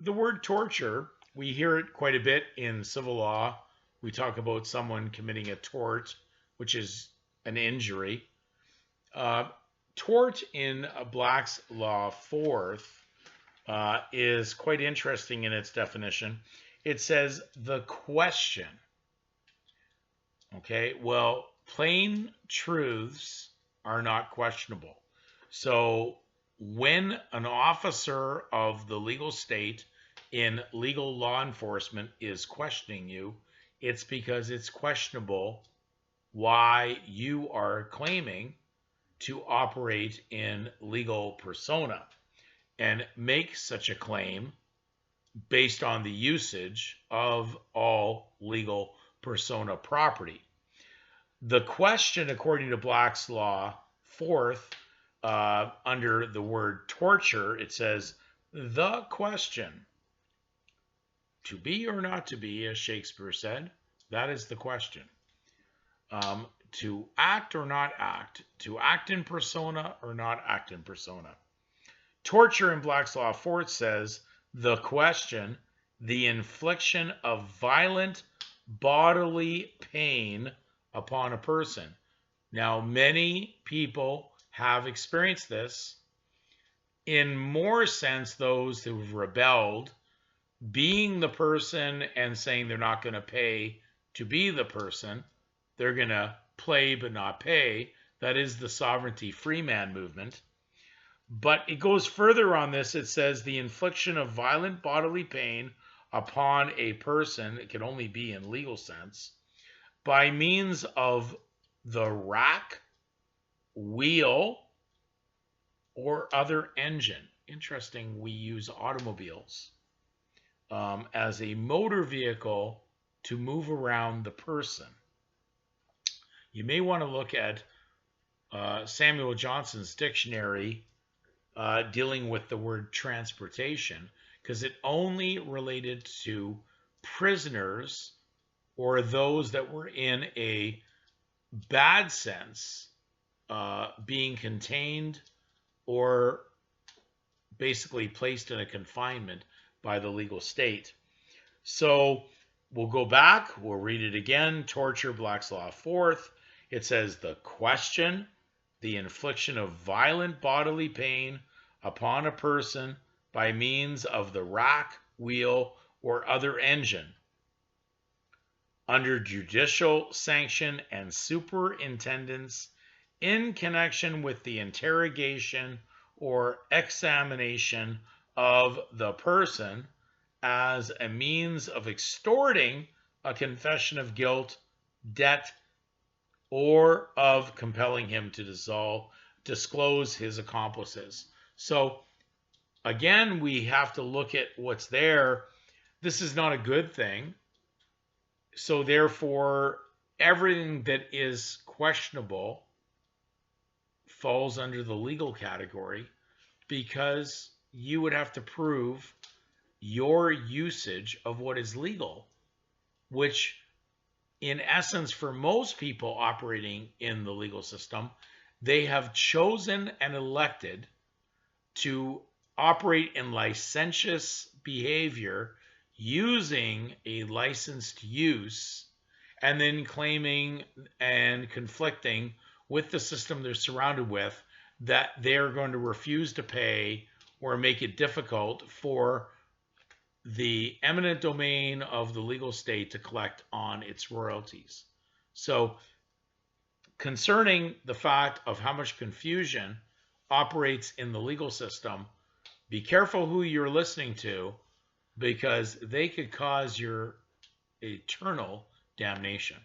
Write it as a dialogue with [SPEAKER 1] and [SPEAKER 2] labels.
[SPEAKER 1] The word torture, we hear it quite a bit in civil law. We talk about someone committing a tort, which is an injury. Uh, Tort in Black's Law Fourth is quite interesting in its definition. It says the question. Okay, well, plain truths are not questionable. So when an officer of the legal state in legal law enforcement is questioning you, it's because it's questionable why you are claiming to operate in legal persona and make such a claim based on the usage of all legal persona property. The question, according to Black's Law Fourth, under the word torture, it says, the question, to be or not to be, as Shakespeare said, that is the question. To act or not act, to act in persona or not act in persona. Torture in Black's Law Fourth says, the question, the infliction of violent bodily pain upon a person. Now, many people have experienced this. In more sense, those who've rebelled, being the person and saying they're not going to pay to be the person, they're going to play but not pay. That is the sovereignty free man movement. But it goes further on this. It says the infliction of violent bodily pain upon a person, it can only be in legal sense, by means of the rack, wheel, or other engine. Interesting, we use automobiles as a motor vehicle to move around the person. You may want to look at Samuel Johnson's dictionary dealing with the word transportation, because it only related to prisoners or those that were in a bad sense, being contained or basically placed in a confinement by the legal state. So we'll go back, we'll read it again. Torture, Black's Law Fourth. It says the question, the infliction of violent bodily pain upon a person by means of the rack, wheel, or other engine, under judicial sanction and superintendence in connection with the interrogation or examination of the person as a means of extorting a confession of guilt, debt, or of compelling him to disclose his accomplices. So again, we have to look at what's there. This is not a good thing. So therefore, everything that is questionable falls under the legal category, because you would have to prove your usage of what is legal, which in essence, for most people operating in the legal system, they have chosen and elected to operate in licentious behavior using a licensed use, and then claiming and conflicting with the system they're surrounded with that they're going to refuse to pay or make it difficult for the eminent domain of the legal state to collect on its royalties. So concerning the fact of how much confusion operates in the legal system, be careful who you're listening to, because they could cause your eternal damnation.